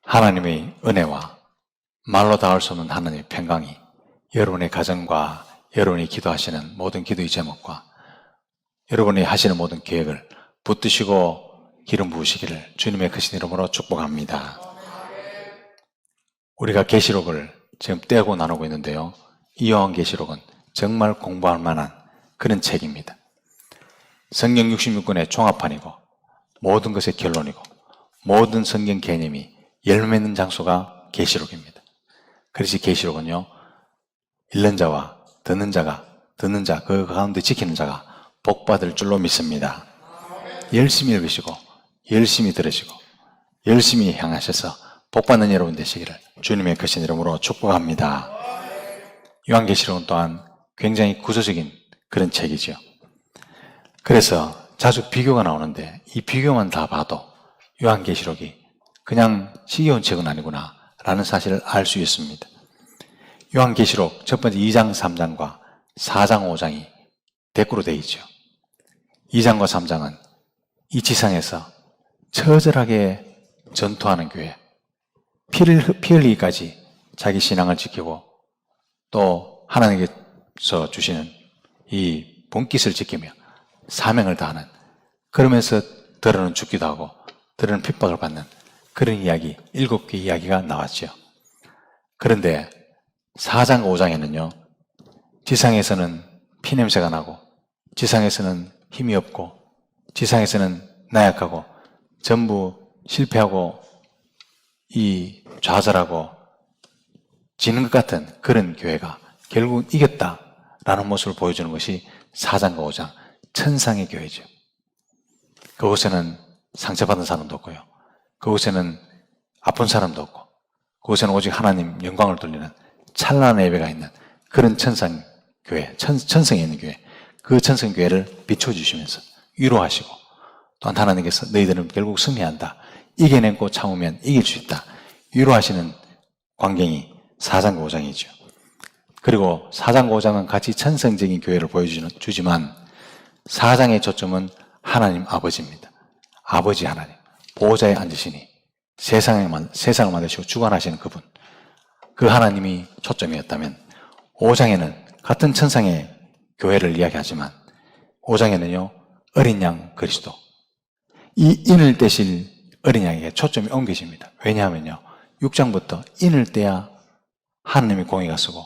하나님의 은혜와 말로 닿을 수 없는 하나님의 평강이 여러분의 가정과 여러분이 기도하시는 모든 기도의 제목과 여러분이 하시는 모든 계획을 붙드시고 기름 부으시기를 주님의 크신 이름으로 축복합니다. 우리가 계시록을 지금 떼고 나누고 있는데요, 이 요한계시록은 정말 공부할 만한 그런 책입니다. 성경 66권의 종합판이고 모든 것의 결론이고 모든 성경 개념이 열매 맺는 장소가 계시록입니다. 그래서 계시록은요, 읽는 자와 듣는 자가, 듣는 자, 그 가운데 지키는 자가 복받을 줄로 믿습니다. 열심히 읽으시고 열심히 들으시고 열심히 향하셔서 복받는 여러분 되시기를 주님의 크신 이름으로 축복합니다. 요한계시록은 또한 굉장히 구조적인 그런 책이죠. 그래서 자주 비교가 나오는데 이 비교만 다 봐도 요한계시록이 그냥 시기온 책은 아니구나 라는 사실을 알 수 있습니다. 요한계시록 첫 번째 2장 3장과 4장 5장이 대꾸로 되어 있죠. 2장과 3장은 이 지상에서 처절하게 전투하는 교회, 피 흘리기까지 자기 신앙을 지키고 또 하나님께서 주시는 이 본깃을 지키며 사명을 다하는, 그러면서 들어는 죽기도 하고 들어는 핍박을 받는 그런 이야기, 7개 이야기가 나왔죠. 그런데 4장 5장에는요, 지상에서는 피냄새가 나고 지상에서는 힘이 없고 지상에서는 나약하고 전부 실패하고 이 좌절하고 지는 것 같은 그런 교회가 결국은 이겼다라는 모습을 보여주는 것이 4장과 5장 천상의 교회죠. 그곳에는 상처받은 사람도 없고요, 그곳에는 아픈 사람도 없고, 그곳에는 오직 하나님 영광을 돌리는 찬란한 예배가 있는 그런 천상교회, 천성에 있는 교회, 그 천성교회를 비춰주시면서 위로하시고, 또한 하나님께서 너희들은 결국 승리한다, 이겨내고 참으면 이길 수 있다, 위로하시는 광경이 4장과 5장이죠. 그리고 4장과 5장은 같이 천성적인 교회를 보여주지만 4장의 초점은 하나님 아버지입니다. 아버지 하나님, 보호자에 앉으시니 세상을 만드시고 주관하시는 그분, 그 하나님이 초점이었다면 5장에는 같은 천상의 교회를 이야기하지만 5장에는요, 어린 양 그리스도, 이 인을 떼실 어린 양에게 초점이 옮겨집니다. 왜냐하면요, 6장부터 인을 떼야 하나님의 공의가 서고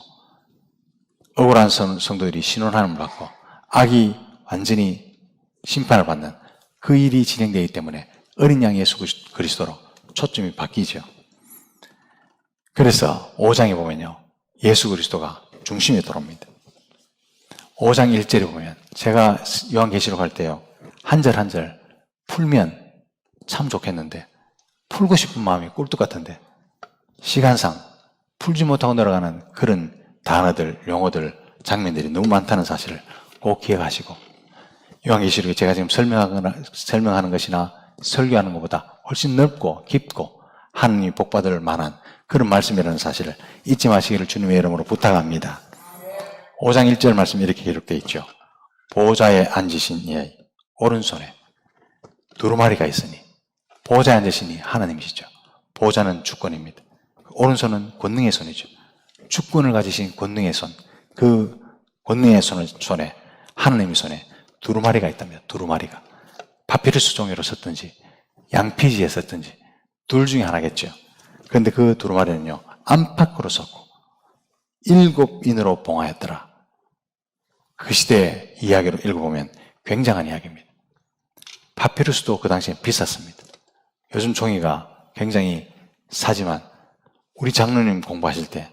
억울한 성도들이 신원하는을 받고 악이 완전히 심판을 받는 그 일이 진행되기 때문에 어린 양 예수 그리스도로 초점이 바뀌죠. 그래서 5장에 보면요, 예수 그리스도가 중심에 들어옵니다. 5장 1절에 보면, 제가 요한계시록 할 때요, 한 절 한 절 풀면 참 좋겠는데 풀고 싶은 마음이 꿀뚝 같은데 시간상 풀지 못하고 내려가는 그런 단어들, 용어들, 장면들이 너무 많다는 사실을 꼭 기억하시고, 요한계시록이 제가 지금 설명하는 것이나 설교하는 것보다 훨씬 넓고 깊고 하나님이 복받을 만한 그런 말씀이라는 사실을 잊지 마시기를 주님의 이름으로 부탁합니다. 5장 1절 말씀이 이렇게 기록되어 있죠. 보호자에 앉으신 이의 오른손에 두루마리가 있으니, 보호자에 앉으시니 하나님이시죠. 보호자는 주권입니다. 오른손은 권능의 손이죠. 주권을 가지신 권능의 손, 그 권능의 손에, 하나님의 손에 두루마리가 있답니다. 두루마리가 파피루스 종이로 썼든지 양피지에 썼든지 둘 중에 하나겠죠. 그런데 그 두루마리는요, 안팎으로 썼고 7인으로 봉하였더라. 그 시대 이야기로 읽어보면 굉장한 이야기입니다. 파피루스도 그 당시에 비쌌습니다. 요즘 종이가 굉장히 싸지만 우리 장로님 공부하실 때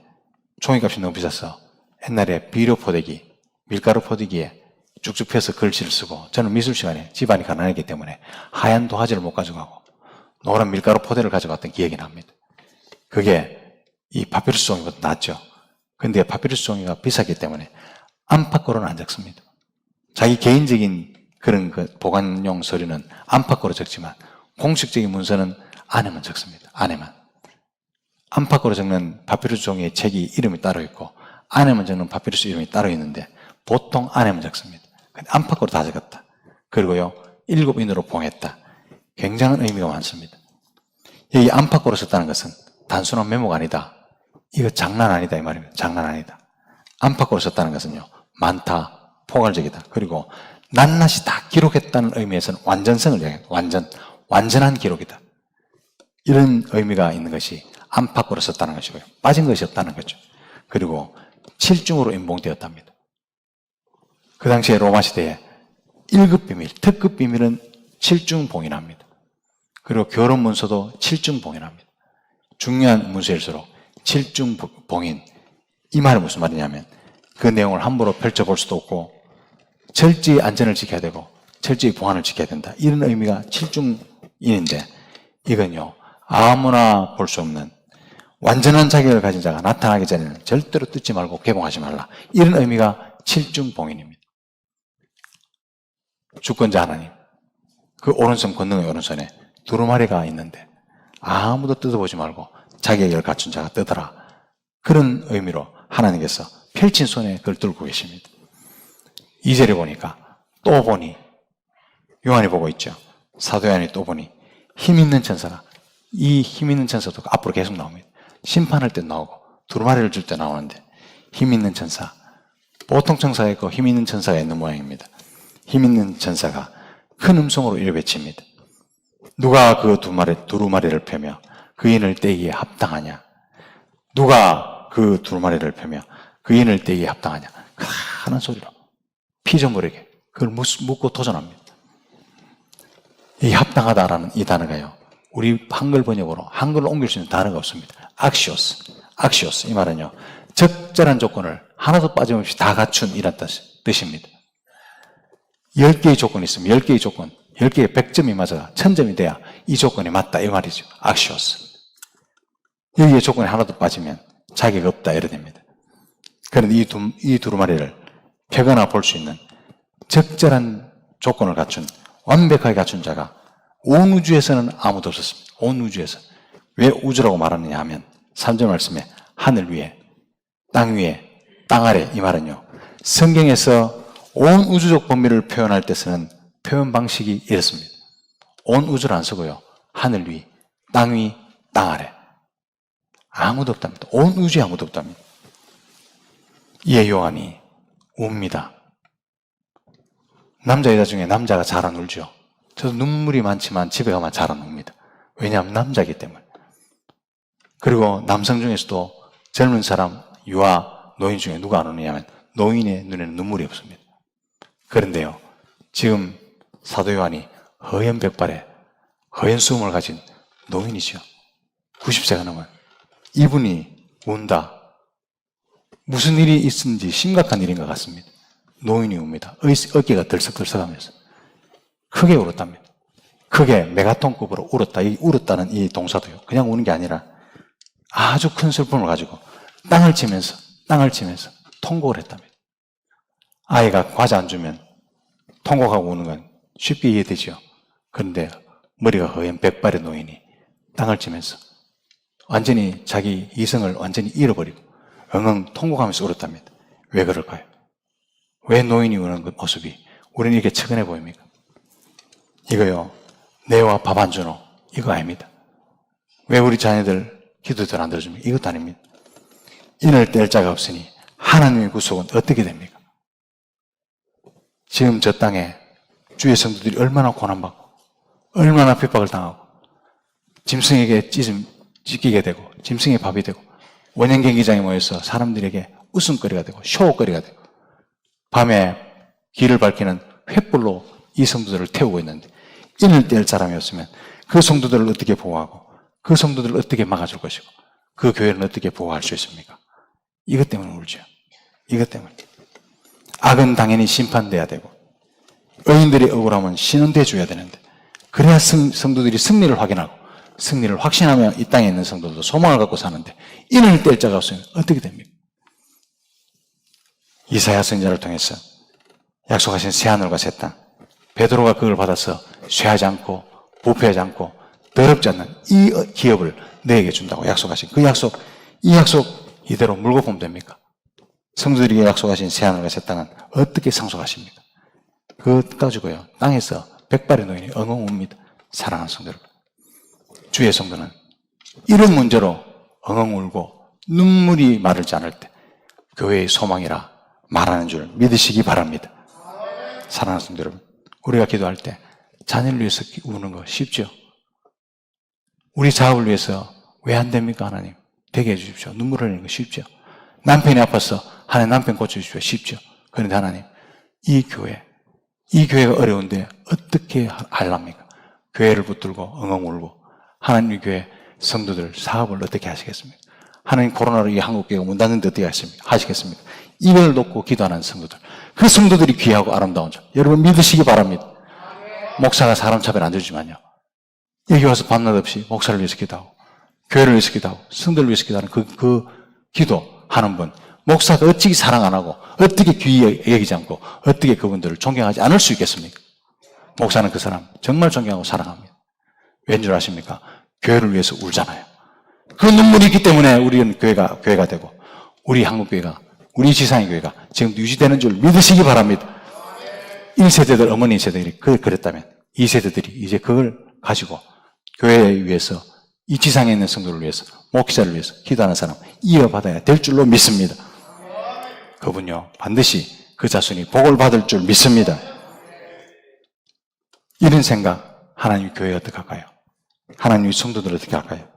종이값이 너무 비쌌어. 옛날에 비료 포대기, 밀가루 포대기에 쭉쭉 펴서 글씨를 쓰고, 저는 미술 시간에 집안이 가난했기 때문에 하얀 도화지를 못 가져가고 노란 밀가루 포대를 가져갔던 기억이 납니다. 그게 이 파피루스 종이보다 낫죠. 근데 파피루스 종이가 비쌌기 때문에 안팎으로는 안 적습니다. 자기 개인적인 그런 그 보관용 서류는 안팎으로 적지만 공식적인 문서는 안에만 적습니다. 안에만. 안팎으로 적는 파피루스 종이의 책이 이름이 따로 있고 안에만 적는 파피루스 이름이 따로 있는데 보통 안에만 적습니다. 근데 안팎으로 다 적었다. 그리고요, 7인으로 봉했다. 굉장한 의미가 많습니다. 여기 안팎으로 썼다는 것은 단순한 메모가 아니다. 이거 장난 아니다 이 말입니다. 장난 아니다. 안팎으로 썼다는 것은요, 많다, 포괄적이다. 그리고 낱낱이 다 기록했다는 의미에서는 완전성을 얘기해요. 완전한 기록이다. 이런 의미가 있는 것이 안팎으로 썼다는 것이고요. 빠진 것이 없다는 거죠. 그리고 7중으로 인봉되었답니다. 그 당시에 로마 시대에 1급 비밀, 특급 비밀은 7중 봉인합니다. 그리고 결혼 문서도 7중 봉인합니다. 중요한 문서일수록 7중 봉인. 이 말은 무슨 말이냐면 그 내용을 함부로 펼쳐볼 수도 없고 철저히 안전을 지켜야 되고 철저히 보안을 지켜야 된다. 이런 의미가 7중인인데 이건요, 아무나 볼 수 없는 완전한 자격을 가진 자가 나타나기 전에는 절대로 뜯지 말고 개봉하지 말라. 이런 의미가 7중 봉인입니다. 주권자 하나님, 그 오른손 권능의 오른손에 두루마리가 있는데 아무도 뜯어보지 말고 자격을 갖춘 자가 뜯어라. 그런 의미로 하나님께서 펼친 손에 그걸 들고 계십니다. 2절에 보니까 또 보니, 요한이 보고 있죠. 사도 요한이 또 보니 힘 있는 천사가, 이 힘 있는 천사도 앞으로 계속 나옵니다. 심판할 때 나오고 두루마리를 줄 때 나오는데 힘 있는 천사, 보통 천사가 있고 힘 있는 천사가 있는 모양입니다. 힘 있는 천사가 큰 음성으로 이를 외칩니다. 누가 그 두루마리를 펴며 그인을 떼기에 합당하냐? 누가 그 두루마리를 펴며 그인을 떼기에 합당하냐? 하는 소리로 피조물에게 그걸 묻고 도전합니다. 이 합당하다라는 이 단어가요, 우리 한글 번역으로 한글로 옮길 수 있는 단어가 없습니다. 악시오스. 이 말은요, 적절한 조건을 하나도 빠짐없이 다 갖춘 이란 뜻입니다. 10개의 조건이 있으면 10개의 조건, 10개의 100점이 맞아가 1000점이 돼야 이 조건이 맞다 이 말이죠. 악시오스. 여기에 조건이 하나도 빠지면 자격 없다 이래 됩니다. 그런데 이 두루마리를 펴거나 볼 수 있는 적절한 조건을 갖춘, 완벽하게 갖춘 자가 온 우주에서는 아무도 없었습니다. 온 우주에서. 왜 우주라고 말하느냐 하면 3절 말씀에 하늘 위에, 땅 위에, 땅 아래, 이 말은요, 성경에서 온 우주적 범위를 표현할 때 쓰는 표현 방식이 이렇습니다. 온 우주를 안 쓰고요, 하늘 위, 땅 위, 땅 아래. 아무도 없답니다. 온 우주에 아무도 없답니다. 이에 요한이 웁니다. 남자 여자 중에 남자가 잘 안 울죠. 저도 눈물이 많지만 집에 가면 잘 안 웁니다. 왜냐하면 남자이기 때문에. 그리고 남성 중에서도 젊은 사람, 유아, 노인 중에 누가 안 우느냐면 노인의 눈에는 눈물이 없습니다. 그런데요, 지금 사도 요한이 허연 백발에 허연 수음을 가진 노인이죠. 90세가 넘은 이분이 운다. 무슨 일이 있은지 심각한 일인 것 같습니다. 노인이 웁니다. 어깨가 들썩들썩하면서 크게 울었답니다. 크게 메가톤급으로 울었다. 이 울었다는 이 동사도요, 그냥 우는 게 아니라 아주 큰 슬픔을 가지고 땅을 치면서 통곡을 했답니다. 아이가 과자 안 주면 통곡하고 우는 건 쉽게 이해되죠. 그런데 머리가 허연 백발의 노인이 땅을 치면서 완전히 자기 이성을 완전히 잃어버리고 엉엉 통곡하면서 울었답니다. 왜 그럴까요? 왜 노인이 우는 그 모습이 우리는 이렇게 측은해 보입니까? 이거요, 내와 밥 안 주노 이거 아닙니다. 왜 우리 자녀들 기도들 안 들어줍니까? 이것도 아닙니다. 인을 뗄 자가 없으니 하나님의 구속은 어떻게 됩니까? 지금 저 땅에 주의 성도들이 얼마나 고난받고 얼마나 핍박을 당하고 짐승에게 찢기게 되고 짐승의 밥이 되고 원형 경기장에 모여서 사람들에게 웃음거리가 되고 쇼거리가 되고 밤에 길을 밝히는 횃불로 이 성도들을 태우고 있는데 인을 뗄 사람이 없으면 그 성도들을 어떻게 보호하고 그 성도들을 어떻게 막아줄 것이고 그 교회는 어떻게 보호할 수 있습니까? 이것 때문에 울죠. 이것 때문에. 악은 당연히 심판돼야 되고 의인들의 억울함은 신원돼 줘야 되는데 그래야 성도들이 승리를 확인하고 승리를 확신하며 이 땅에 있는 성도들도 소망을 갖고 사는데 인을 뗄 자가 없으면 어떻게 됩니까? 이사야 선지자를 통해서 약속하신 새하늘과 새 땅, 베드로가 그걸 받아서 쇠하지 않고 부패하지 않고 더럽지 않는 이 기업을 너에게 준다고 약속하신 그 약속, 이 약속 이대로 물고 보면 됩니까? 성도들에게 약속하신 새하늘과 새 땅은 어떻게 상속하십니까? 그것 가지고요, 땅에서 백발의 노인이 엉엉 웁니다. 사랑하는 성도 여러분, 주의 성도는 이런 문제로 엉엉 울고 눈물이 마르지 않을 때 교회의 소망이라 말하는 줄 믿으시기 바랍니다. 사랑하는 성도 여러분, 우리가 기도할 때 자녀를 위해서 우는 거 쉽죠? 우리 자업을 위해서 왜 안 됩니까? 하나님 되게 해주십시오. 눈물 흘리는 거 쉽죠? 남편이 아파서 하나님 남편 고쳐주십시오. 쉽죠? 그런데 하나님 이 교회가 어려운데 어떻게 하랍니까? 교회를 붙들고 엉엉 울고 하나님의 교회 성도들 사업을 어떻게 하시겠습니까? 하나님 코로나로 이 한국교회가 문 닫는데 어떻게 하시겠습니까? 이걸 놓고 기도하는 성도들, 그 성도들이 귀하고 아름다운 자, 여러분 믿으시기 바랍니다. 목사가 사람 차별 안 주지만요, 여기 와서 밤낮 없이 목사를 위해서 기도하고 교회를 위해서 기도하고 성도를 위해서 기도하는 그 기도하는 분, 목사가 어찌 사랑 안 하고 어떻게 귀히 여기지 않고 어떻게 그분들을 존경하지 않을 수 있겠습니까? 목사는 그 사람 정말 존경하고 사랑합니다. 왠 줄 아십니까? 교회를 위해서 울잖아요. 그 눈물이 있기 때문에 우리는 교회가 되고 우리 한국교회가, 우리 지상의 교회가 지금 유지되는 줄 믿으시기 바랍니다. 1세대들, 어머니 세대들이 그랬다면 2세대들이 이제 그걸 가지고 교회에 위해서, 이 지상에 있는 성도를 위해서, 목회자를 위해서 기도하는 사람 이어받아야 될 줄로 믿습니다. 그분요 반드시 그 자손이 복을 받을 줄 믿습니다. 이런 생각, 하나님 교회 어떻게 할까요? 하나님 성도들 어떻게 할까요?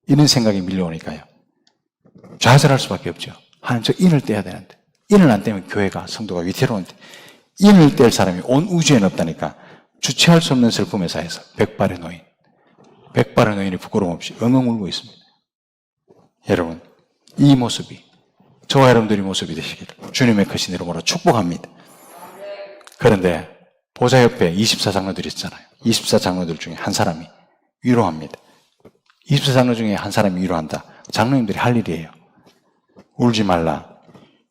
이런 생각이 밀려오니까요 좌절할 수밖에 없죠. 하나님 저 인을 떼야 되는데, 인을 안 떼면 교회가, 성도가 위태로운데, 인을 뗄 사람이 온 우주에는 없다니까 주체할 수 없는 슬픔의 사이에서 백발의 노인이 부끄러움 없이 엉엉 울고 있습니다. 여러분, 이 모습이 저와 여러분들의 모습이 되시기를 주님의 크신 이름으로 축복합니다. 그런데 보좌 옆에 24장로들이 있잖아요. 24장로들 중에 한 사람이 위로합니다. 24장로 중에 한 사람이 위로한다. 장로님들이 할 일이에요. 울지 말라.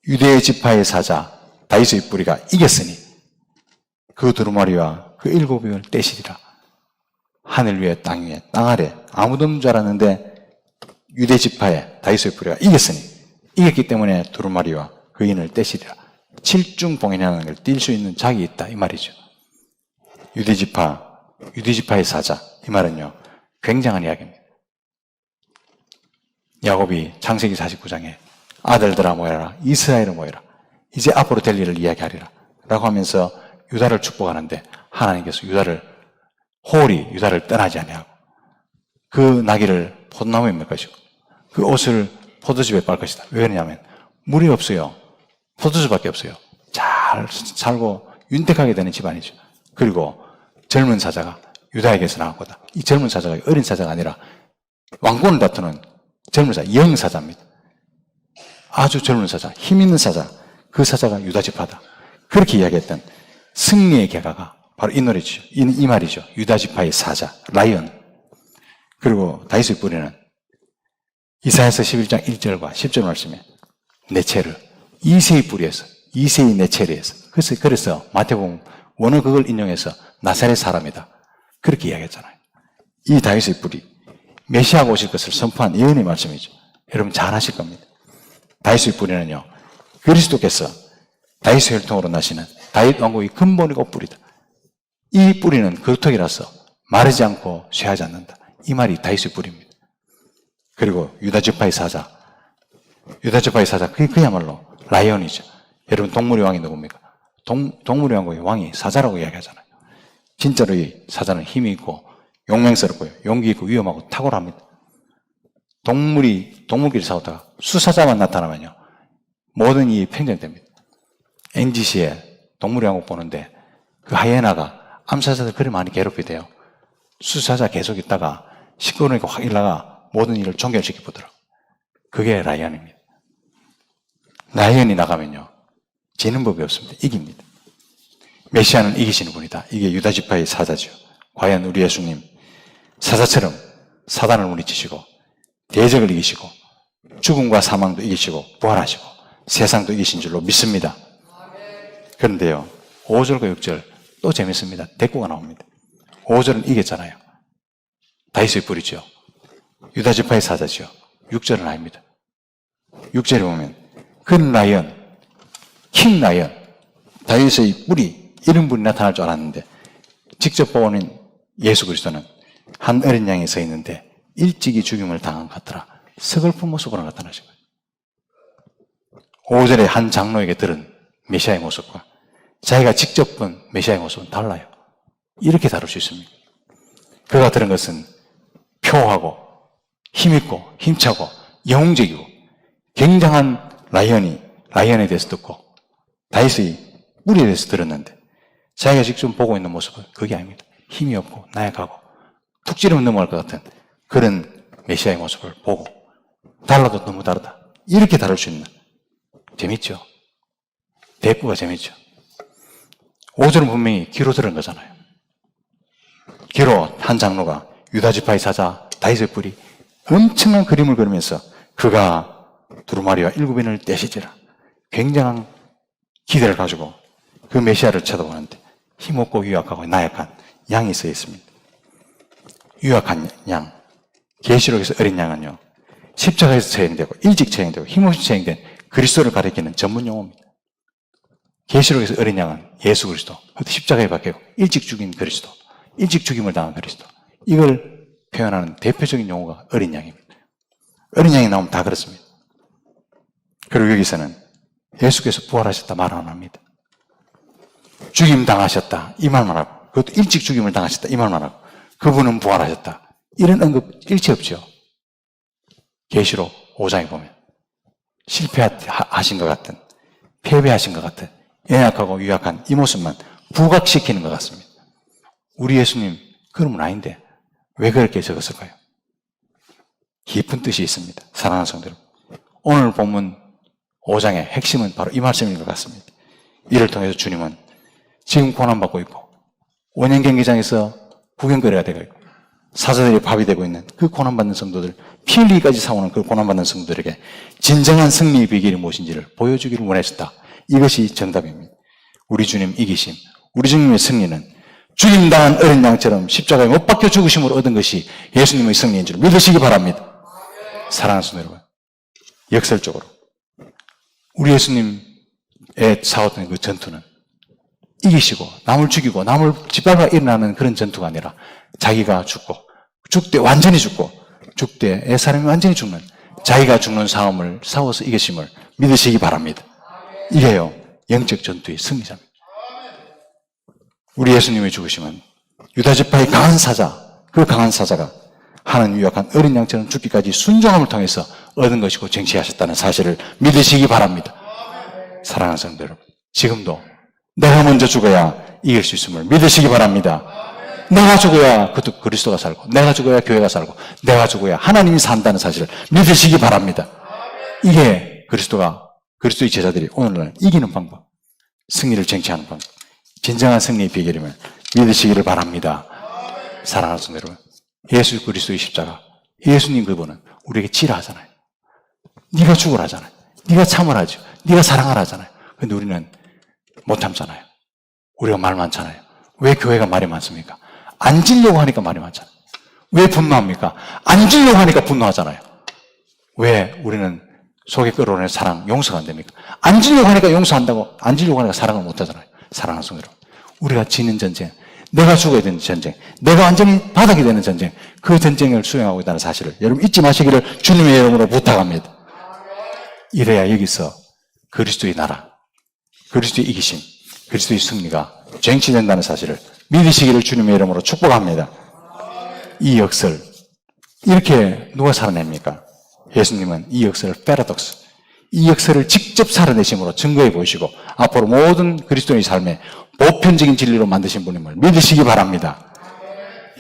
유대의 지파의 사자 다윗의 뿌리가 이겼으니 그 두루마리와 그 7을 떼시리라. 하늘 위에 땅 위에 땅 아래 아무도 없는 줄 알았는데 유대 지파의 다윗의 뿌리가 이겼으니, 이겼기 때문에 두루마리와 그 인을 떼시리라. 칠중봉인이라는 걸 뛸 수 있는 자격이 있다 이 말이죠. 유대지파의 사자, 이 말은요 굉장한 이야기입니다. 야곱이 창세기 49장에 아들들아 모여라, 이스라엘아 모여라, 이제 앞으로 될 일을 이야기하리라 라고 하면서 유다를 축복하는데, 하나님께서 유다를 떠나지 아니하고 그 나귀를 포도나무에 맬 것이고 그 옷을 포도즙에 빨 것이다. 왜 그러냐면 물이 없어요. 포도즙밖에 없어요. 잘 살고 윤택하게 되는 집안이죠. 그리고 젊은 사자가 유다에게서 나올 거다. 이 젊은 사자가 어린 사자가 아니라 왕권을 다투는 젊은 사자, 영사자입니다. 아주 젊은 사자, 힘 있는 사자, 그 사자가 유다 지파다. 그렇게 이야기했던 승리의 개가가 바로 이 노래죠. 이 말이죠. 유다 지파의 사자, 라이언. 그리고 다윗의 뿌리는 이사야서 11장 1절과 10절 말씀에 네체르, 이세의 뿌리에서, 이세의 네체르에서. 그래서 마태복음 원어 그걸 인용해서 나사렛 사람이다. 그렇게 이야기했잖아요. 이 다윗의 뿌리, 메시아가 오실 것을 선포한 예언의 말씀이죠. 여러분 잘 아실 겁니다. 다윗의 뿌리는요, 그리스도께서 다윗의 혈통으로 나시는 다윗 왕국의 근본이고 뿌리다. 이 뿌리는 겉턱이라서 마르지 않고 쇠하지 않는다. 이 말이 다윗의 뿌리입니다. 그리고 유다지파의 사자, 그야말로 라이언이죠. 여러분 동물의 왕이 누굽니까? 동물의 왕국의 왕이 사자라고 이야기하잖아요. 진짜로 이 사자는 힘이 있고 용맹스럽고요, 용기 있고 위험하고 탁월합니다. 동물끼리 싸우다가 수사자만 나타나면요 모든 일이 팽정됩니다. NGC에 동물의 왕국 보는데 그 하이에나가 암사자들 그리 많이 괴롭히대요. 수사자 계속 있다가 시끄러우니까 확 일나가 모든 일을 종결시켜 보더라고요. 그게 라이언입니다. 라이언이 나가면요 지는 법이 없습니다. 이깁니다. 메시아는 이기시는 분이다. 이게 유다지파의 사자죠. 과연 우리 예수님 사자처럼 사단을 물리치시고 대적을 이기시고 죽음과 사망도 이기시고 부활하시고 세상도 이기신 줄로 믿습니다. 그런데요 5절과 6절 또 재밌습니다. 대꾸가 나옵니다. 5절은 이겼잖아요. 다윗의 뿌리죠. 유다지파의 사자죠. 6절은 아닙니다. 6절에 보면 큰 라이언, 킹 라이언, 다윗의 뿌리, 이런 분이 나타날 줄 알았는데 직접 보는 예수 그리스도는 한 어린 양이 서 있는데 일찍이 죽임을 당한 것 같더라. 서글픈 모습으로 나타나신 거예요. 5절에 한 장로에게 들은 메시아의 모습과 자기가 직접 본 메시아의 모습은 달라요. 이렇게 다룰 수 있습니다. 그가 들은 것은 표하고 힘있고 힘차고 영웅적이고 굉장한 라이언에 대해서 듣고 다윗의 뿌리에 대해서 들었는데 자기가 직접 보고 있는 모습은 그게 아닙니다. 힘이 없고 나약하고 툭 찌르면 넘어갈 것 같은 그런 메시아의 모습을 보고 달라도 너무 다르다. 이렇게 다룰 수 있는 재밌죠? 대꾸가 재밌죠? 5절은 분명히 귀로 들은 거잖아요. 귀로 한 장로가 유다지파의 사자 다윗의 뿌리 엄청난 그림을 그리면서 그가 두루마리와 7인을 떼시지라 굉장한 기대를 가지고 그 메시아를 쳐다보는데 힘없고 유약하고 나약한 양이 서 있습니다. 유약한 양, 계시록에서 어린 양은요 십자가에서 처형되고 일찍 처형되고 힘없이 처형된 그리스도를 가리키는 전문 용어입니다. 계시록에서 어린 양은 예수 그리스도, 십자가에 박히고 일찍 죽인 그리스도, 일찍 죽임을 당한 그리스도, 이걸 표현하는 대표적인 용어가 어린 양입니다. 어린 양이 나오면 다 그렇습니다. 그리고 여기서는 예수께서 부활하셨다 말 안 합니다. 죽임 당하셨다 이 말만 하고, 그것도 일찍 죽임을 당하셨다 이 말만 하고, 그분은 부활하셨다 이런 언급 일체 없죠. 계시록 5장에 보면 실패하신 것 같은, 패배하신 것 같은 연약하고 유약한 이 모습만 부각시키는 것 같습니다. 우리 예수님 그러면 아닌데 왜 그렇게 적었을까요? 깊은 뜻이 있습니다. 사랑하는 성도 여러분, 오늘 본문 5장의 핵심은 바로 이 말씀인 것 같습니다. 이를 통해서 주님은 지금 고난받고 있고 원형 경기장에서 구경거리가 되고 있고 사자들이 밥이 되고 있는 그 고난받는 성도들, 피 흘리기까지 사오는 그 고난받는 성도들에게 진정한 승리의 비결이 무엇인지를 보여주기를 원하셨다. 이것이 정답입니다. 우리 주님 이기심, 우리 주님의 승리는 죽임당한 어린 양처럼 십자가에 못 박혀 죽으심으로 얻은 것이 예수님의 승리인 줄 믿으시기 바랍니다. 사랑하는 성도 여러분, 역설적으로 우리 예수님의 싸웠던 그 전투는 이기시고 남을 죽이고 남을 짓밟아 일어나는 그런 전투가 아니라 자기가 죽고 죽되 완전히 죽고 죽되 사람이 완전히 죽는 자기가 죽는 싸움을 싸워서 이기심을 믿으시기 바랍니다. 이게요 영적 전투의 승리자입니다. 우리 예수님의 죽으심은 유다지파의 강한 사자, 그 강한 사자가 하나님 유약한 어린 양처럼 죽기까지 순종함을 통해서 얻은 것이고 쟁취하셨다는 사실을 믿으시기 바랍니다. 사랑하는 성도 여러분, 지금도 내가 먼저 죽어야 이길 수 있음을 믿으시기 바랍니다. 내가 죽어야 그리스도가 살고, 내가 죽어야 교회가 살고, 내가 죽어야 하나님이 산다는 사실을 믿으시기 바랍니다. 이게 그리스도의 제자들이 오늘날 이기는 방법, 승리를 쟁취하는 방법, 진정한 승리의 비결임을 믿으시기를 바랍니다. 사랑하는 성도 여러분, 예수 그리스도의 십자가, 예수님 그분은 우리에게 치라 하잖아요. 네가 죽으라 하잖아요. 네가 참으라 하죠. 네가 사랑하라 하잖아요. 그런데 우리는 못 참잖아요. 우리가 말 많잖아요. 왜 교회가 말이 많습니까? 안 지려고 하니까 말이 많잖아요. 왜 분노합니까? 안 지려고 하니까 분노하잖아요. 왜 우리는 속에 끌어오는 사랑, 용서가 안 됩니까? 안 지려고 하니까 용서한다고, 안 지려고 하니까 사랑을 못 하잖아요. 사랑하는 성도 여러분, 우리가 지는 전쟁, 내가 죽어야 되는 전쟁, 내가 완전히 바닥이 되는 전쟁, 그 전쟁을 수행하고 있다는 사실을 여러분 잊지 마시기를 주님의 이름으로 부탁합니다. 이래야 여기서 그리스도의 나라, 그리스도의 이기심, 그리스도의 승리가 쟁취된다는 사실을 믿으시기를 주님의 이름으로 축복합니다. 이 역설, 이렇게 누가 살아냅니까? 예수님은 이 역설을 패러독스, 이 역설을 직접 살아내심으로 증거해 보이시고 앞으로 모든 그리스도의 삶에 보편적인 진리로 만드신 분임을 믿으시기 바랍니다.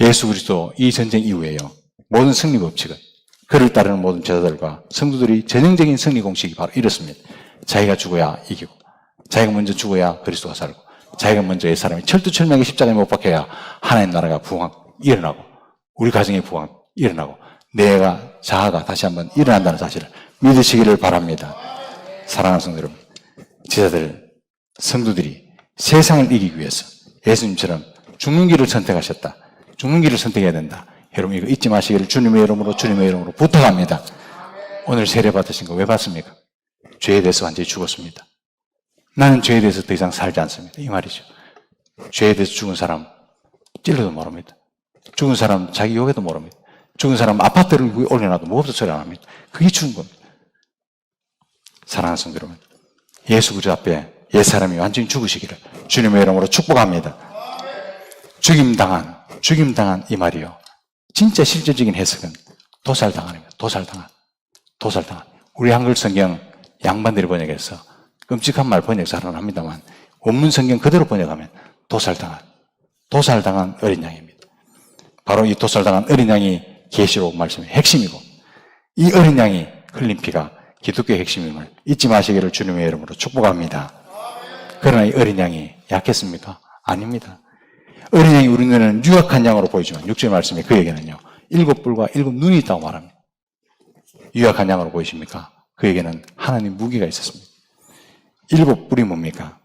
예수 그리스도 이 전쟁 이후에요, 모든 승리 법칙은 그를 따르는 모든 제자들과 성도들이 전형적인 승리 공식이 바로 이렇습니다. 자기가 죽어야 이기고, 자기가 먼저 죽어야 그리스도가 살고, 자기가 먼저 이 사람이 철두철미하게 십자가에 못 박혀야 하나님 나라가 일어나고, 우리 가정의 부흥 일어나고, 내가 자아가 다시 한번 일어난다는 사실을 믿으시기를 바랍니다. 사랑하는 성도 여러분, 제자들, 성도들이 세상을 이기기 위해서 예수님처럼 죽는 길을 선택하셨다. 죽는 길을 선택해야 된다. 여러분 이거 잊지 마시기를 주님의 이름으로 부탁합니다. 오늘 세례 받으신 거 왜 받습니까? 죄에 대해서 완전히 죽었습니다. 나는 죄에 대해서 더 이상 살지 않습니다. 이 말이죠. 죄에 대해서 죽은 사람 찔러도 모릅니다. 죽은 사람 자기 욕에도 모릅니다. 죽은 사람 아파트를 위에 올려놔도 무겁다 소리 안 합니다. 그게 죽은 겁니다. 사랑하는 성도 여러분, 예수 그리스도 앞에 옛사람이 완전히 죽으시기를 주님의 이름으로 축복합니다. 죽임당한 이 말이요. 진짜 실제적인 해석은 도살당한입니다. 도살당한. 우리 한글 성경 양반들이 번역해서 끔찍한 말 번역해서 하라고 합니다만 원문 성경 그대로 번역하면 도살당한 어린 양입니다. 바로 이 도살당한 어린 양이 계시록 말씀의 핵심이고 이 어린 양이 흘린 피가 기독교의 핵심임을 잊지 마시기를 주님의 이름으로 축복합니다. 그러나 이 어린 양이 약했습니까? 아닙니다. 어린 양이 우리 눈에는 유약한 양으로 보이지만 6절 말씀에 그에게는요 7뿔과 7눈이 있다고 말합니다. 유약한 양으로 보이십니까? 그에게는 하나님 무기가 있었습니다. 7뿔이 뭡니까?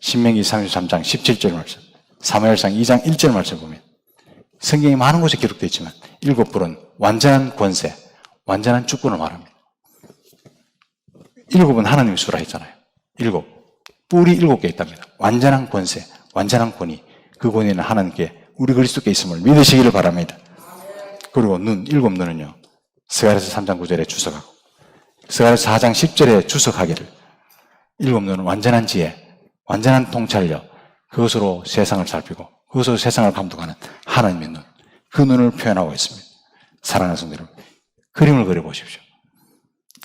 신명기 33장 17절 말씀, 사무엘상 2장 1절 말씀 보면 성경이 많은 곳에 기록되어 있지만 7뿔은 완전한 권세, 완전한 주권을 말합니다. 7은 하나님의 수라 했잖아요. 뿔이 7개 있답니다. 완전한 권세, 완전한 권위, 그 권위는 하나님께 우리 그리스도께 있음을 믿으시기를 바랍니다. 그리고 7눈은요 스가랴서 3장 9절에 주석하고 스가랴서 4장 10절에 주석하기를 7눈은 완전한 지혜, 완전한 통찰력, 그것으로 세상을 살피고 그것으로 세상을 감독하는 하나님의 눈, 그 눈을 표현하고 있습니다. 사랑하는 성도 여러분, 그림을 그려보십시오.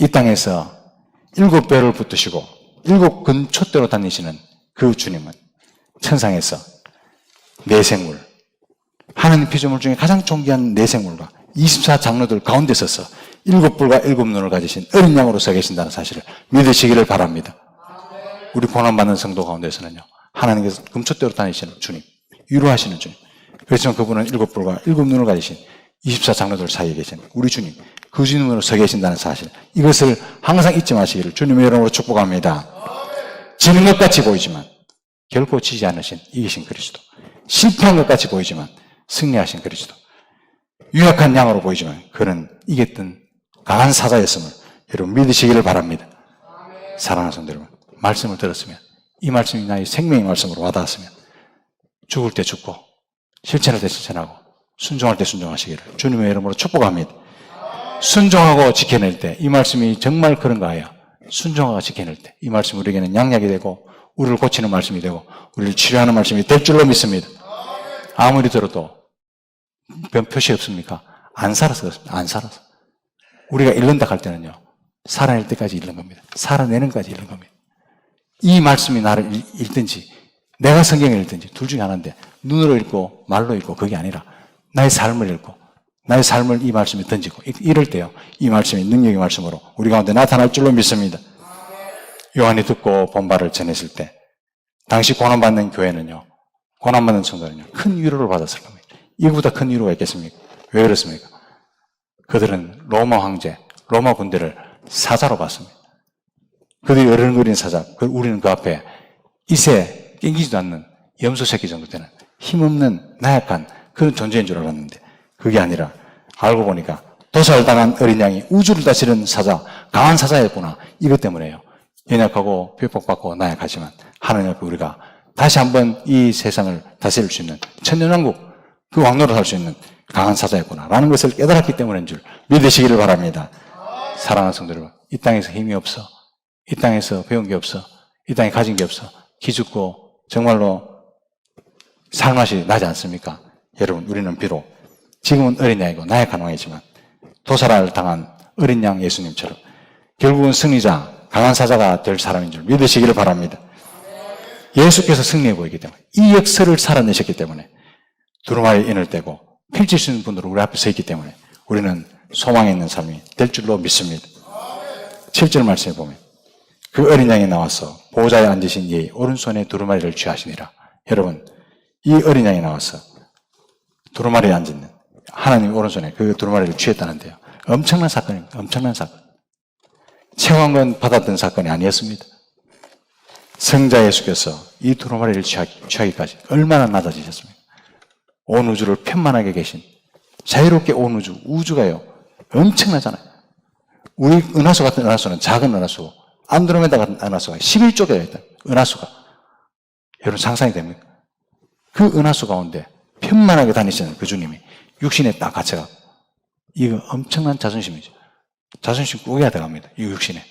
이 땅에서 7배를 붙드시고 7근촛대로 다니시는 그 주님은 천상에서 내생물, 하나님 피조물 중에 가장 존귀한 내생물과 24장로들 가운데 서서 7뿔과 7눈을 가지신 어린 양으로 서 계신다는 사실을 믿으시기를 바랍니다. 우리 고난받는 성도 가운데서는요 하나님께서 금촛대로 다니시는 주님, 위로하시는 주님, 그렇지만 그분은 7뿔과 7눈을 가지신 24장로들 사이에 계신 우리 주님, 그 주님으로 서 계신다는 사실, 이것을 항상 잊지 마시기를 주님의 이름으로 축복합니다. 지는 것 같이 보이지만 결코 지지 않으신 이기신 그리스도, 실패한 것 같이 보이지만 승리하신 그리스도, 유약한 양으로 보이지만 그는 이겼던 강한 사자였음을 여러분 믿으시기를 바랍니다. 사랑하는 성도 여러분, 말씀을 들었으면 이 말씀이 나의 생명의 말씀으로 와닿았으면 죽을 때 죽고 실천할 때 실천하고 순종할 때 순종하시기를 주님의 이름으로 축복합니다. 순종하고 지켜낼 때 이 말씀이 정말 그런가 하여 순종하고 지켜낼 때 이 말씀이 우리에게는 양약이 되고 우리를 고치는 말씀이 되고 우리를 치료하는 말씀이 될 줄로 믿습니다. 아무리 들어도 변 표시 없습니까? 안 살아서 그렇습니다. 안 살아서. 우리가 잃는다 할 때는요 살아낼 때까지 잃는 겁니다. 살아내는 것까지 잃는 겁니다. 이 말씀이 나를 읽든지 내가 성경을 읽든지 둘 중에 하나인데 눈으로 읽고 말로 읽고 그게 아니라 나의 삶을 읽고 나의 삶을 이 말씀에 던지고 이럴 때요 이 말씀이 능력의 말씀으로 우리 가운데 나타날 줄로 믿습니다. 요한이 듣고 본 바를 전했을 때 당시 고난받는 교회는요 고난받는 성도는요 큰 위로를 받았을 겁니다. 이거보다 큰 위로가 있겠습니까? 왜 그렇습니까? 그들은 로마 황제, 로마 군대를 사자로 봤습니다. 그들이 어른거리는 사자, 우리는 그 앞에 이새 낑기지도 않는 염소 새끼 정도 되는 힘없는 나약한 그런 존재인 줄 알았는데 그게 아니라 알고 보니까 도살당한 어린 양이 우주를 다스리는 사자, 강한 사자였구나. 이것 때문에요. 연약하고 핍박받고 나약하지만 하나님 앞에 우리가 다시 한번 이 세상을 다스릴 수 있는 천년왕국 그 왕노를 할 수 있는 강한 사자였구나 라는 것을 깨달았기 때문인 줄 믿으시기를 바랍니다. 사랑하는 성도 여러분, 이 땅에서 힘이 없어, 이 땅에서 배운 게 없어, 이 땅에 가진 게 없어, 기죽고 정말로 살맛이 나지 않습니까? 여러분, 우리는 비록 지금은 어린 양이고 나약한 왕이지만 도살을 당한 어린 양 예수님처럼 결국은 승리자, 강한 사자가 될 사람인 줄 믿으시기를 바랍니다. 예수께서 승리해 보이기 때문에 이 역사를 살아내셨기 때문에 두루마리에 인을 떼고 펼칠 수 있는 분으로 우리 앞에 서 있기 때문에 우리는 소망에 있는 삶이 될 줄로 믿습니다. 7절 말씀에 보면 그 어린 양이 나와서 보호자에 앉으신 이의 오른손에 두루마리를 취하시니라. 여러분, 이 어린 양이 나와서 두루마리에 앉은 하나님 오른손에 그 두루마리를 취했다는데요. 엄청난 사건입니다. 엄청난 사건. 채광건 받았던 사건이 아니었습니다. 성자 예수께서 이 두루마리를 취하기까지 얼마나 낮아지셨습니까? 온 우주를 편만하게 계신 자유롭게 온 우주가요 엄청나잖아요. 우리 은하수 같은 은하수는 작은 은하수고 안드로메다 같은 은하수가 11쪽에 있다. 은하수가. 여러분 상상이 됩니까? 그 은하수 가운데 편만하게 다니시는 그 주님이 육신에 딱 갇혀가 이거 엄청난 자존심이죠. 자존심 꾸겨야 들어갑니다. 이 육신에.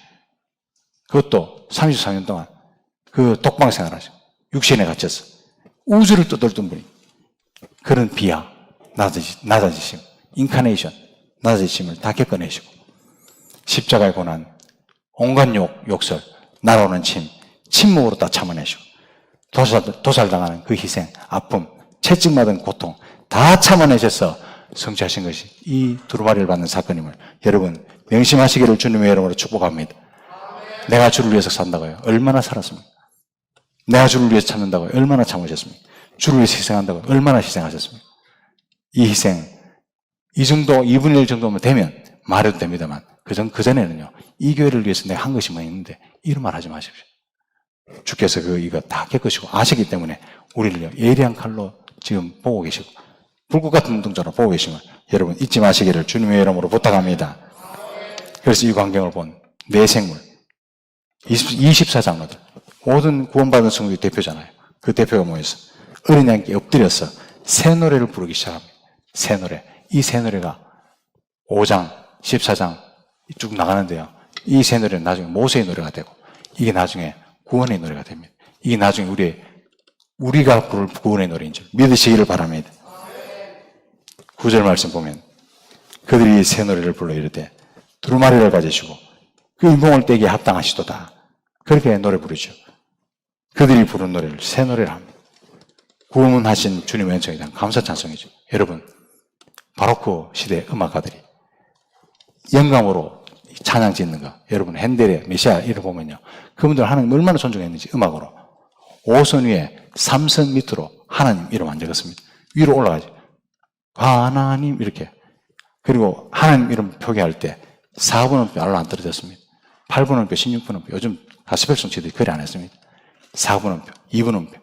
그것도 34년 동안 그 독방 생활하죠. 육신에 갇혀서 우주를 떠돌던 분이 그런 비하, 낮아지심, 인카네이션, 낮아지심을 다 겪어내시고 십자가의 고난, 온갖 욕설, 날아오는 침묵으로 다 참아내시고 도살당하는 그 희생, 아픔, 채찍맞은 고통 다 참아내셔서 성취하신 것이 이 두루마리를 받는 사건임을 여러분 명심하시기를 주님의 이름으로 축복합니다. 내가 주를 위해서 산다고요. 얼마나 살았습니까? 내가 주를 위해서 참는다고요. 얼마나 참으셨습니까? 주를 위해서 희생한다고요. 얼마나 희생하셨습니까? 이 희생, 이 정도, 2분의 1 정도면 되면 말해도 됩니다만 그전에는요. 이 교회를 위해서 내가 한 것이 뭐 있는데 이런 말 하지 마십시오. 주께서 이거 다 겪으시고 아시기 때문에 우리를요. 예리한 칼로 지금 보고 계시고 불꽃 같은 눈동자로 보고 계시면 여러분 잊지 마시기를 주님의 이름으로 부탁합니다. 그래서 이 광경을 본 내 생물 24장로들 모든 구원받은 성도의 대표잖아요. 그 대표가 모여서 어린 양께 엎드려서 새 노래를 부르기 시작합니다. 새 노래. 이 새 노래가 5장, 14장 쭉 나가는데요. 이 새 노래는 나중에 모세의 노래가 되고 이게 나중에 구원의 노래가 됩니다. 이게 나중에 우리가 부를 구원의 노래인 줄 믿으시기를 바랍니다. 9절 말씀 보면 그들이 새 노래를 불러 이르되 두루마리를 가지시고 그 인공을 떼기에 합당하시도다. 그렇게 노래 부르죠. 그들이 부른 노래를 새 노래를 합니다. 구원하신 주님의 은총에 대한 감사 찬송이죠. 여러분 바로크 시대 음악가들이 영감으로 찬양 짓는 거 여러분 핸델의 메시아 이를 보면요. 그분들 하나님 얼마나 존중했는지 음악으로 5선 위에 3선 밑으로 하나님 이름 안 적었습니다. 위로 올라가죠. 하나님 이렇게. 그리고 하나님 이름 표기할 때 4분음표 알로 안 떨어졌습니다. 8분음표, 16분음표 요즘 가스펠 성취들이 그래 안 했습니다. 4분음표, 2분음표,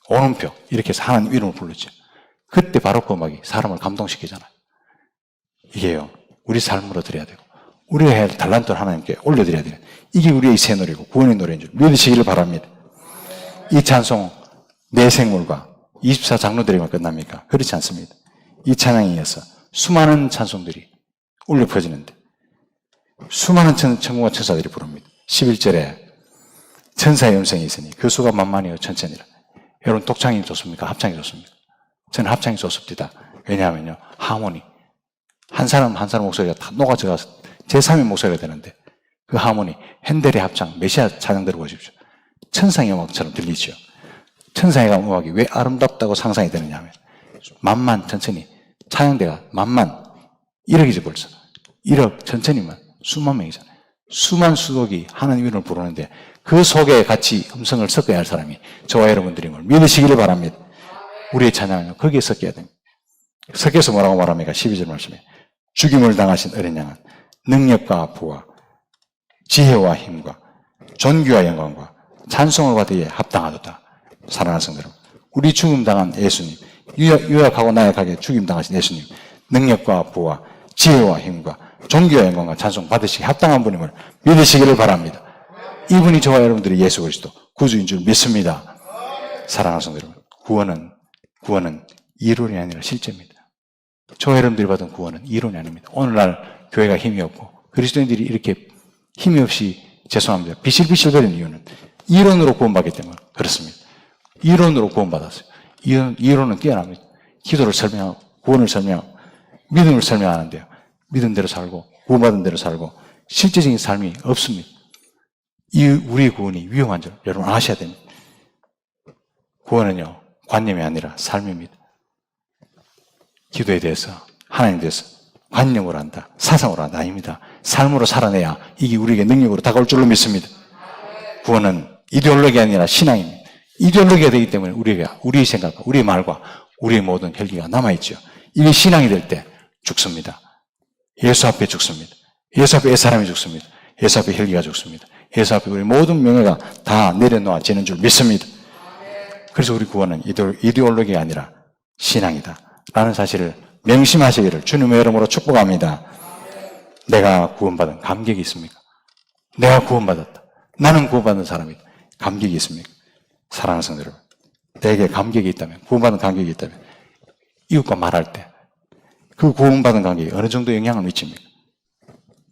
5분음표 이렇게 해서 하나님 이름을 부르죠. 그때 바로크 음악이 사람을 감동시키잖아요. 이게요. 우리 삶으로 드려야 되고 우리가 해야 할 달란트를 하나님께 올려드려야 돼요. 이게 우리의 새 노래고 구원의 노래인 줄 믿으시기를 바랍니다. 이 찬송 내 생물과 24장로들에만 끝납니까? 그렇지 않습니다. 이 찬양에 이어서 수많은 찬송들이 울려 퍼지는데 수많은 천군과 천사들이 부릅니다. 11절에 천사의 음성이 있으니 그 수가 만만이요 천천이라. 여러분 독창이 좋습니까? 합창이 좋습니까? 저는 합창이 좋습니다. 왜냐하면요. 하모니. 한 사람 한 사람 목소리가 다 녹아져가서 제3의 목소리가 되는데 그 하모니, 핸델의 합창, 메시아 찬양 들어보십시오. 천상의 음악처럼 들리죠. 천상의 음악이 왜 아름답다고 상상이 되느냐 하면 만만 천천히 찬양대가 만만 1억이죠 벌써. 1억 천천히만 수만 명이잖아요. 수만 수독이 하나님 이름을 부르는데 그 속에 같이 음성을 섞어야 할 사람이 저와 여러분들인 걸 믿으시기를 바랍니다. 우리의 찬양은 거기에 섞여야 됩니다. 섞여서 뭐라고 말합니까? 12절 말씀에 죽임을 당하신 어린 양은 능력과 부와 지혜와 힘과 존귀와 영광과 찬송을 받기에 합당하도다. 사랑하는 성도 여러분, 우리 죽임 당한 예수님, 유약하고 나약하게 죽임 당하신 예수님, 능력과 부와 지혜와 힘과 존귀와 영광과 찬송 받으시기 합당한 분임을 믿으시기를 바랍니다. 이분이 저와 여러분들이 예수 그리스도 구주인 줄 믿습니다. 사랑하는 성도 여러분, 구원은 이론이 아니라 실제입니다. 저와 여러분들이 받은 구원은 이론이 아닙니다. 오늘날 교회가 힘이 없고 그리스도인들이 이렇게 힘이 없이 죄송합니다. 비실비실거리는 이유는 이론으로 구원받기 때문에 그렇습니다. 이론으로 구원받았어요. 이론은 뛰어납니다. 기도를 설명하고 구원을 설명하고 믿음을 설명하는데요. 믿은 대로 살고 구원받은 대로 살고 실제적인 삶이 없습니다. 우리의 구원이 위험한 줄 여러분 아셔야 됩니다. 구원은요. 관념이 아니라 삶입니다. 기도에 대해서 하나님에 대해서 관념으로 한다. 사상으로 한다. 아닙니다. 삶으로 살아내야 이게 우리에게 능력으로 다가올 줄로 믿습니다. 구원은 이데올로기가 아니라 신앙입니다. 이데올로기가 되기 때문에 우리의 생각과 우리의 말과 우리의 모든 혈기가 남아있죠. 이게 신앙이 될 때 죽습니다. 예수 앞에 죽습니다. 예수 앞에 옛사람이 죽습니다. 예수 앞에 혈기가 죽습니다. 예수 앞에 우리 모든 명예가 다 내려놓아지는 줄 믿습니다. 그래서 우리 구원은 이데올로기가 아니라 신앙이다 라는 사실을 명심하시기를 주님의 이름으로 축복합니다. 내가 구원받은 감격이 있습니까? 내가 구원받았다. 나는 구원받은 사람이다. 감격이 있습니까? 사랑하는 성도 여러분, 내게 감격이 있다면, 구원받은 감격이 있다면 이웃과 말할 때 그 구원받은 감격이 어느 정도 영향을 미칩니까?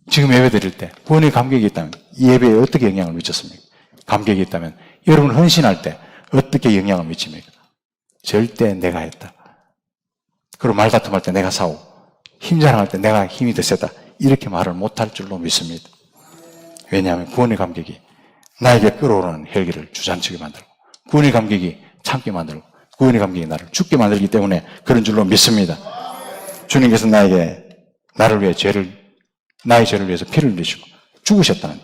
지금 예배 드릴 때 구원의 감격이 있다면 이 예배에 어떻게 영향을 미쳤습니까? 감격이 있다면 여러분 헌신할 때 어떻게 영향을 미칩니까? 절대 내가 했다. 그리고 말다툼할 때 내가 사오. 힘자랑할 때 내가 힘이 더 세다. 이렇게 말을 못할 줄로 믿습니다. 왜냐하면 구원의 감격이 나에게 끓어오르는 혈기를 주저앉히게 만들고 구원의 감격이 참게 만들고 구원의 감격이 나를 죽게 만들기 때문에 그런 줄로 믿습니다. 주님께서 나를 위해 나의 죄를 위해서 피를 흘리시고 죽으셨다는데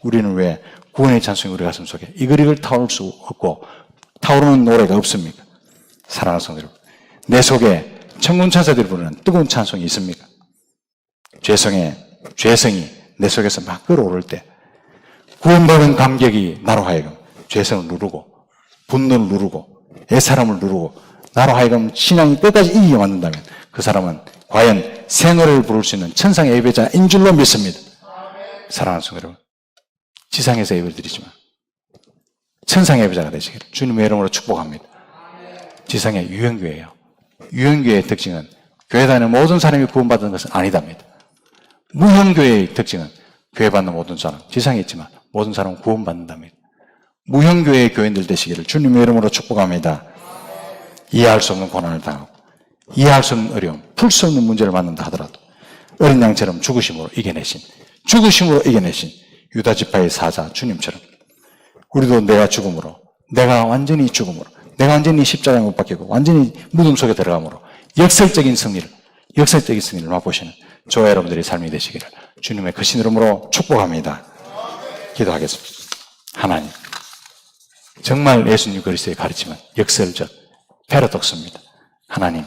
우리는 왜 구원의 찬송이 우리 가슴 속에 이글이글 타오를 수 없고 타오르는 노래가 없습니까? 사랑하는 성도 여러분, 내 속에 천군 천사들이 부르는 뜨거운 찬송이 있습니까? 죄성이 내 속에서 막 끓어오를 때 구원받은 감격이 나로 하여금 죄성을 누르고 분노를 누르고 애사람을 누르고 나로 하여금 신앙이 끝까지 이기게 만든다면 그 사람은 과연 새 노래를 부를 수 있는 천상의 예배자인 줄로 믿습니다. 사랑하는 성도 여러분, 지상에서 예배를 드리지만 천상의 예배자가 되시기를 주님의 이름으로 축복합니다. 지상의 유형교회예요. 유형교회의 특징은 교회 다니는 모든 사람이 구원받는 것은 아니답니다. 무형교회의 특징은 교회 받는 모든 사람, 지상에 있지만 모든 사람은 구원받는답니다. 무형교회의 교인들 되시기를 주님의 이름으로 축복합니다. 이해할 수 없는 고난을 당하고 이해할 수 없는 어려움, 풀 수 없는 문제를 만난다 하더라도 어린 양처럼 죽으심으로 이겨내신 유다 지파의 사자 주님처럼 우리도 내가 완전히 십자가에 못 박히고 완전히 무덤 속에 들어감으로 역설적인 승리를 맛보시는 저와 여러분들의 삶이 되시기를 주님의 크신 이름으로 축복합니다. 기도하겠습니다. 하나님, 정말 예수님 그리스도의 가르침은 역설적 패러독스입니다. 하나님,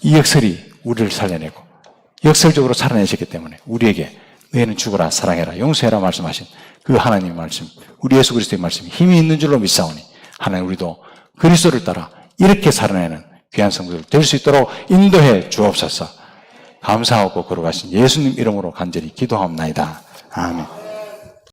이 역설이 우리를 살려내고 역설적으로 살아내셨기 때문에 우리에게 너희는 죽어라, 사랑해라, 용서해라 말씀하신 그 하나님의 말씀, 우리 예수 그리스도의 말씀이 힘이 있는 줄로 믿사오니 하나님, 우리도 그리스도를 따라 이렇게 살아내는 귀한 성도들 될 수 있도록 인도해 주옵소서. 감사하고 걸어가신 예수님 이름으로 간절히 기도하옵나이다. 아멘.